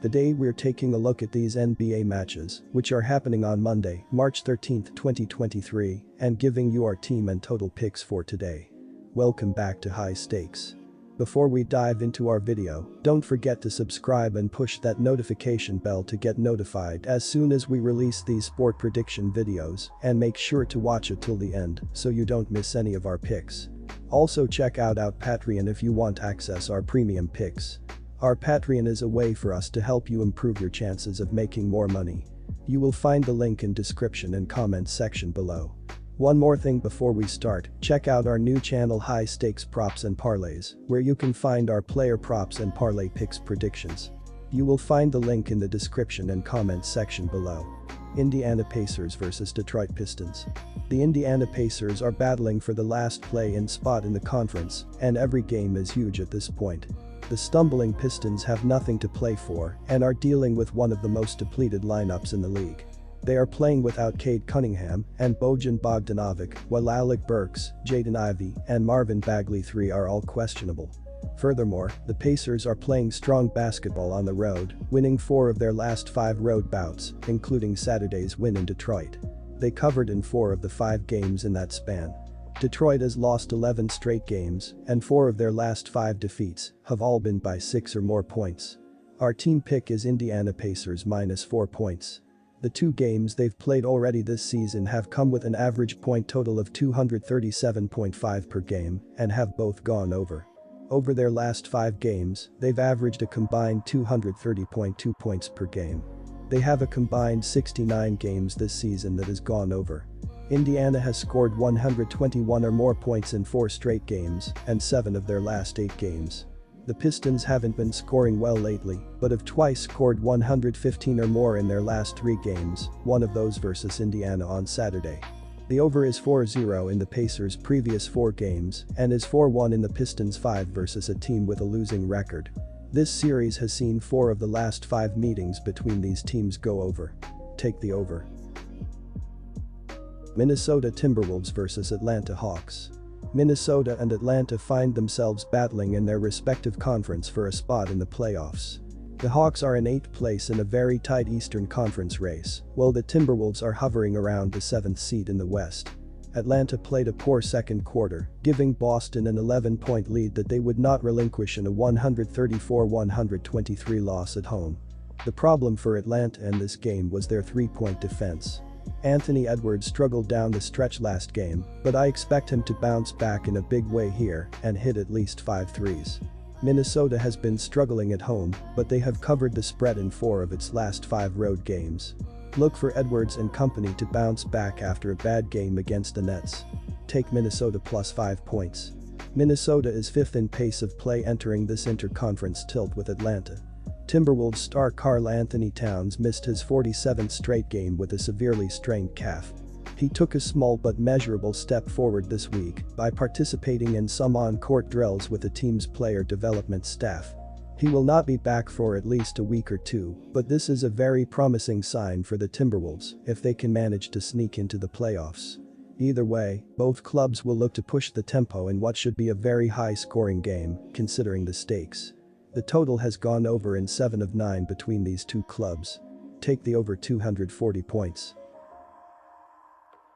Today we're taking a look at these NBA matches, which are happening on Monday, March 13, 2023, and giving you our team and total picks for today. Welcome back to High Stakes. Before we dive into our video, don't forget to subscribe and push that notification bell to get notified as soon as we release these sport prediction videos, and make sure to watch it till the end so you don't miss any of our picks. Also check out our Patreon if you want access our premium picks. Our Patreon is a way for us to help you improve your chances of making more money. You will find the link in description and comments section below. One more thing before we start, check out our new channel High Stakes Props and Parlays, where you can find our player props and parlay picks predictions. You will find the link in the description and comments section below. Indiana Pacers vs Detroit Pistons. The Indiana Pacers are battling for the last play-in spot in the conference, and every game is huge at this point. The stumbling Pistons have nothing to play for and are dealing with one of the most depleted lineups in the league. They are playing without Cade Cunningham and Bojan Bogdanovic, while Alec Burks, Jaden Ivey, and Marvin Bagley III are all questionable. Furthermore, the Pacers are playing strong basketball on the road, winning 4 of their last 5 road bouts, including Saturday's win in Detroit. They covered in 4 of the 5 games in that span. Detroit has lost 11 straight games, and 4 of their last 5 defeats have all been by 6 or more points. Our team pick is Indiana Pacers -4 points. The 2 games they've played already this season have come with an average point total of 237.5 per game and have both gone over. Over their last 5 games, they've averaged a combined 230.2 points per game. They have a combined 69 games this season that has gone over. Indiana has scored 121 or more points in 4 straight games and 7 of their last 8 games. The Pistons haven't been scoring well lately, but have twice scored 115 or more in their last 3 games, one of those versus Indiana on Saturday. The over is 4-0 in the Pacers' previous 4 games and is 4-1 in the Pistons' 5 versus a team with a losing record. This series has seen 4 of the last 5 meetings between these teams go over. Take the over. Minnesota Timberwolves vs Atlanta Hawks. Minnesota and Atlanta find themselves battling in their respective conference for a spot in the playoffs. The Hawks are in 8th place in a very tight Eastern Conference race, while the Timberwolves are hovering around the 7th seed in the West. Atlanta played a poor second quarter, giving Boston an 11-point lead that they would not relinquish in a 134-123 loss at home. The problem for Atlanta in this game was their 3-point defense. Anthony Edwards struggled down the stretch last game, but I expect him to bounce back in a big way here and hit at least 5 threes. Minnesota has been struggling at home, but they have covered the spread in 4 of its last 5 road games. Look for Edwards and company to bounce back after a bad game against the Nets. Take Minnesota +5 points. Minnesota is 5th in pace of play entering this interconference tilt with Atlanta. Timberwolves star Karl Anthony Towns missed his 47th straight game with a severely strained calf. He took a small but measurable step forward this week by participating in some on-court drills with the team's player development staff. He will not be back for at least a week or 2, but this is a very promising sign for the Timberwolves if they can manage to sneak into the playoffs. Either way, both clubs will look to push the tempo in what should be a very high-scoring game, considering the stakes. The total has gone over in 7 of 9 between these 2 clubs. Take the over 240 points.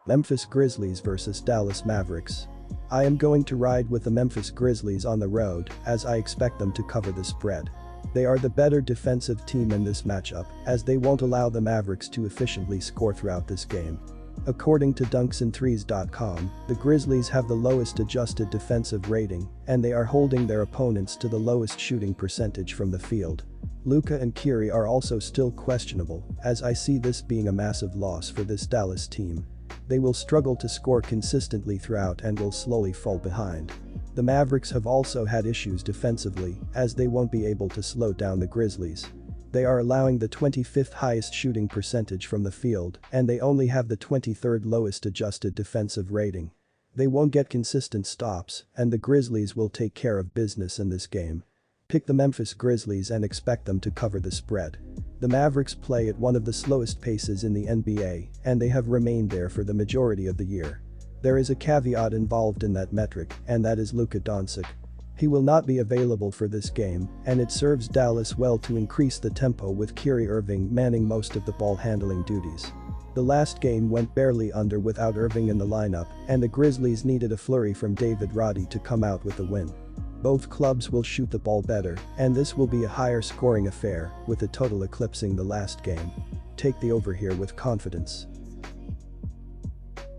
Memphis Grizzlies vs Dallas Mavericks. I am going to ride with the Memphis Grizzlies on the road as I expect them to cover the spread. They are the better defensive team in this matchup as they won't allow the Mavericks to efficiently score throughout this game. According to dunksandthrees.com, the Grizzlies have the lowest adjusted defensive rating and they are holding their opponents to the lowest shooting percentage from the field. Luka and Kyrie are also still questionable, as I see this being a massive loss for this Dallas team. They will struggle to score consistently throughout and will slowly fall behind. The Mavericks have also had issues defensively as they won't be able to slow down the Grizzlies. They are allowing the 25th highest shooting percentage from the field and they only have the 23rd lowest adjusted defensive rating. They won't get consistent stops and the Grizzlies will take care of business in this game. Pick the Memphis Grizzlies and expect them to cover the spread. The Mavericks play at one of the slowest paces in the NBA and they have remained there for the majority of the year. There is a caveat involved in that metric and that is Luka Doncic. He will not be available for this game, and it serves Dallas well to increase the tempo with Kyrie Irving manning most of the ball handling duties. The last game went barely under without Irving in the lineup, and the Grizzlies needed a flurry from David Roddy to come out with a win. Both clubs will shoot the ball better, and this will be a higher scoring affair, with the total eclipsing the last game. Take the over here with confidence.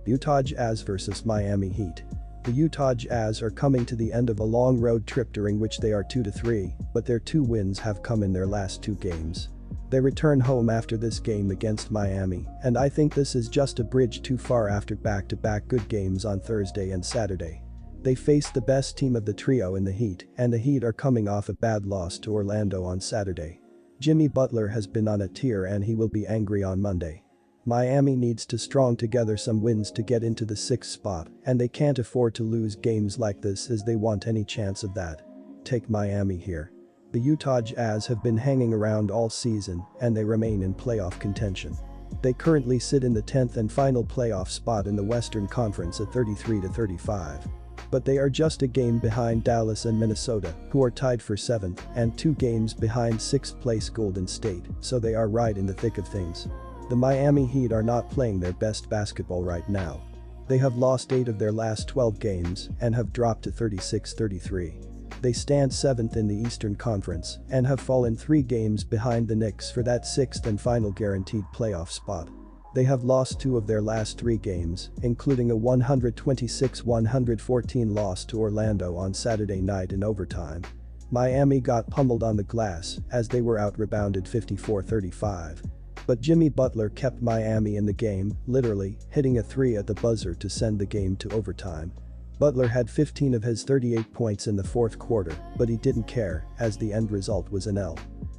Utah Jazz vs Miami Heat. The Utah Jazz are coming to the end of a long road trip during which they are 2-3, but their 2 wins have come in their last 2 games. They return home after this game against Miami, and I think this is just a bridge too far after back-to-back good games on Thursday and Saturday. They face the best team of the trio in the Heat, and the Heat are coming off a bad loss to Orlando on Saturday. Jimmy Butler has been on a tear and he will be angry on Monday. Miami needs to strung together some wins to get into the 6th spot, and they can't afford to lose games like this as they want any chance of that. Take Miami here. The Utah Jazz have been hanging around all season, and they remain in playoff contention. They currently sit in the 10th and final playoff spot in the Western Conference at 33-35. But they are just a game behind Dallas and Minnesota, who are tied for 7th, and 2 games behind 6th place Golden State, so they are right in the thick of things. The Miami Heat are not playing their best basketball right now. They have lost 8 of their last 12 games and have dropped to 36-33. They stand 7th in the Eastern Conference and have fallen 3 games behind the Knicks for that 6th and final guaranteed playoff spot. They have lost 2 of their last 3 games, including a 126-114 loss to Orlando on Saturday night in overtime. Miami got pummeled on the glass as they were out-rebounded 54-35. But Jimmy Butler kept Miami in the game, literally, hitting a 3 at the buzzer to send the game to overtime. Butler had 15 of his 38 points in the 4th quarter, but he didn't care, as the end result was an L.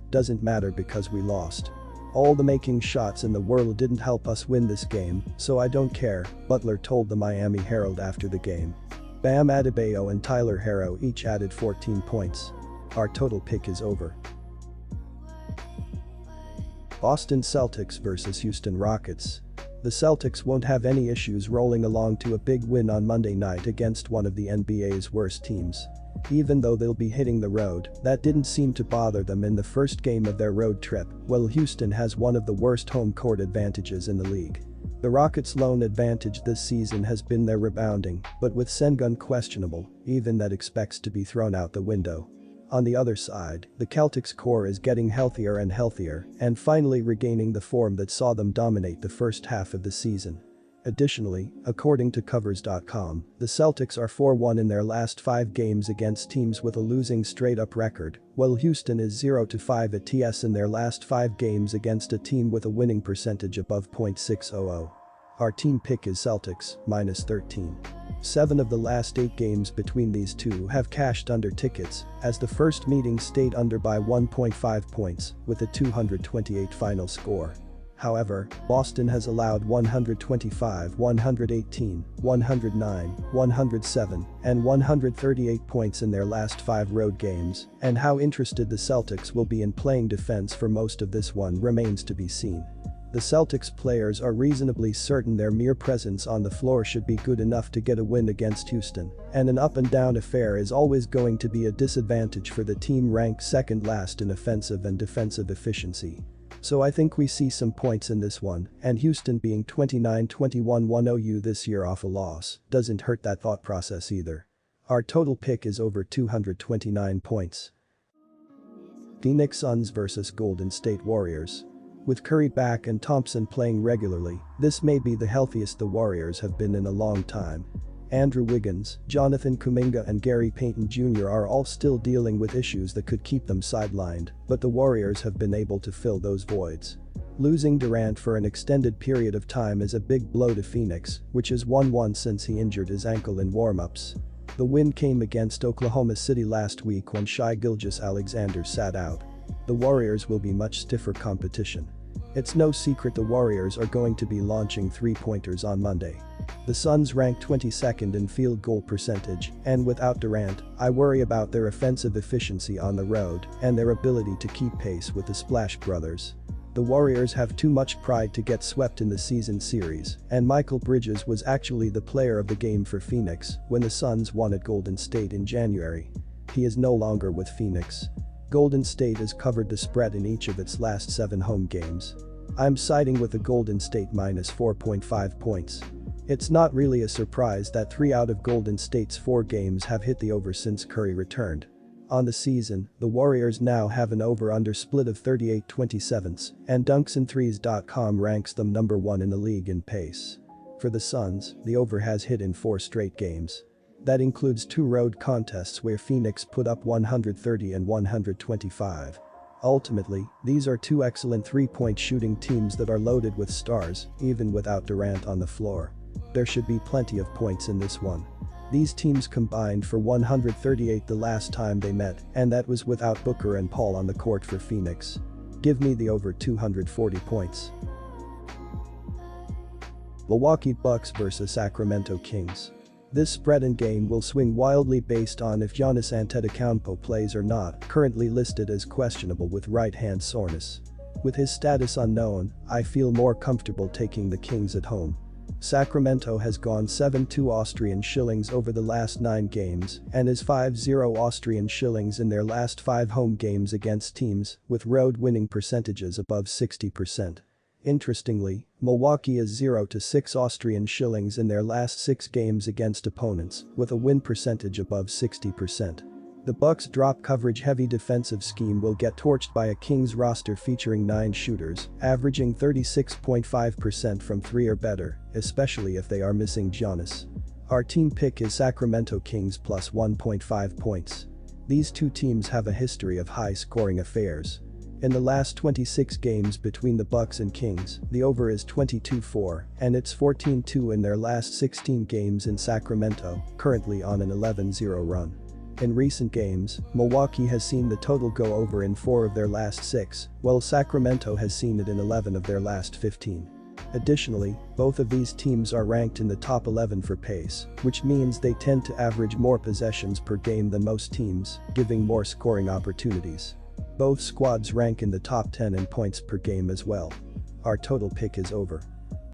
Doesn't matter because we lost. All the making shots in the world didn't help us win this game, so I don't care, Butler told the Miami Herald after the game. Bam Adebayo and Tyler Herro each added 14 points. Our total pick is over. Boston Celtics vs Houston Rockets. The Celtics won't have any issues rolling along to a big win on Monday night against one of the NBA's worst teams. Even though they'll be hitting the road, that didn't seem to bother them in the first game of their road trip, while Houston has one of the worst home court advantages in the league. The Rockets' lone advantage this season has been their rebounding, but with Sengun questionable, even that expects to be thrown out the window. On the other side, the Celtics core is getting healthier and healthier and finally regaining the form that saw them dominate the first half of the season. Additionally, according to covers.com, the Celtics are 4-1 in their last 5 games against teams with a losing straight-up record, while Houston is 0-5 at TS in their last 5 games against a team with a winning percentage above .600. Our team pick is Celtics, -13. 7 of the last 8 games between these two have cashed under tickets, as the first meeting stayed under by 1.5 points, with a 228 final score. However, Boston has allowed 125, 118, 109, 107, and 138 points in their last 5 road games, and how interested the Celtics will be in playing defense for most of this one remains to be seen. The Celtics players are reasonably certain their mere presence on the floor should be good enough to get a win against Houston, and an up-and-down affair is always going to be a disadvantage for the team ranked second last in offensive and defensive efficiency. So I think we see some points in this one, and Houston being 29-21-1-0 this year off a loss doesn't hurt that thought process either. Our total pick is over 229 points. Phoenix Suns vs Golden State Warriors. With Curry back and Thompson playing regularly, this may be the healthiest the Warriors have been in a long time. Andrew Wiggins, Jonathan Kuminga and Gary Payton Jr. are all still dealing with issues that could keep them sidelined, but the Warriors have been able to fill those voids. Losing Durant for an extended period of time is a big blow to Phoenix, which has won one since he injured his ankle in warm-ups. The win came against Oklahoma City last week when Shai Gilgeous-Alexander sat out. The Warriors will be much stiffer competition. It's no secret the Warriors are going to be launching 3-pointers on Monday. The Suns rank 22nd in field goal percentage, and without Durant, I worry about their offensive efficiency on the road and their ability to keep pace with the Splash Brothers. The Warriors have too much pride to get swept in the season series, and Michael Bridges was actually the player of the game for Phoenix when the Suns won at Golden State in January. he is no longer with Phoenix. Golden State has covered the spread in each of its last 7 home games. I'm siding with the Golden State minus 4.5 points. It's not really a surprise that 3 out of Golden State's 4 games have hit the over since Curry returned. On the season, the Warriors now have an over-under split of 38/27, and dunksandthrees.com ranks them number 1 in the league in pace. For the Suns, the over has hit in 4 straight games. That includes 2 road contests where Phoenix put up 130 and 125. Ultimately, these are 2 excellent 3-point shooting teams that are loaded with stars, even without Durant on the floor. There should be plenty of points in this one. These teams combined for 138 the last time they met, and that was without Booker and Paul on the court for Phoenix. Give me the over 240 points. Milwaukee Bucks vs Sacramento Kings. This spread and game will swing wildly based on if Giannis Antetokounmpo plays or not, currently listed as questionable with right-hand soreness. With his status unknown, I feel more comfortable taking the Kings at home. Sacramento has gone 7-2 Austrian shillings over the last 9 games and is 5-0 Austrian shillings in their last 5 home games against teams with road winning percentages above 60%. Interestingly, Milwaukee is 0-6 Austrian shillings in their last 6 games against opponents, with a win percentage above 60%. The Bucks' drop coverage heavy defensive scheme will get torched by a Kings roster featuring 9 shooters, averaging 36.5% from 3 or better, especially if they are missing Giannis. Our team pick is Sacramento Kings plus 1.5 points. These 2 teams have a history of high-scoring affairs. In the last 26 games between the Bucks and Kings, the over is 22-4, and it's 14-2 in their last 16 games in Sacramento, currently on an 11-0 run. In recent games, Milwaukee has seen the total go over in 4 of their last 6, while Sacramento has seen it in 11 of their last 15. Additionally, both of these teams are ranked in the top 11 for pace, which means they tend to average more possessions per game than most teams, giving more scoring opportunities. Both squads rank in the top 10 in points per game as well. Our total pick is over.